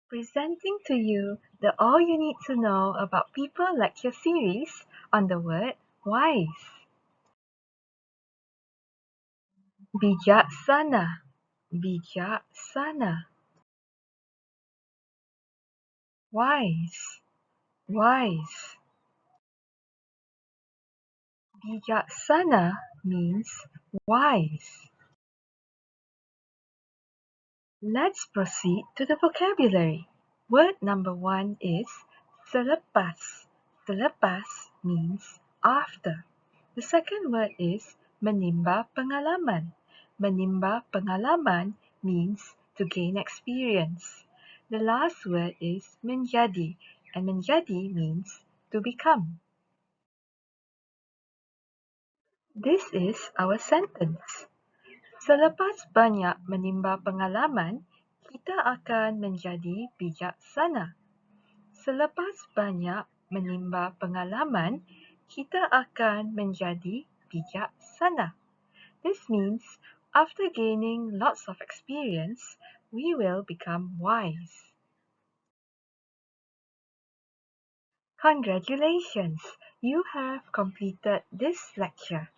Presenting to you the All You Need to Know About People lecture series on the word wise. Bijaksana, bijaksana. Wise, wise. Bijaksana means wise. Let's proceed to the vocabulary. Word number 1 is selepas. Selepas means after. The second word is menimba pengalaman. Menimba pengalaman means to gain experience. The last word is menjadi, and menjadi means to become. This is our sentence. Selepas banyak menimba pengalaman, kita akan menjadi bijaksana. Selepas banyak menimba pengalaman, kita akan menjadi bijaksana. This means after gaining lots of experience, we will become wise. Congratulations! You have completed this lecture.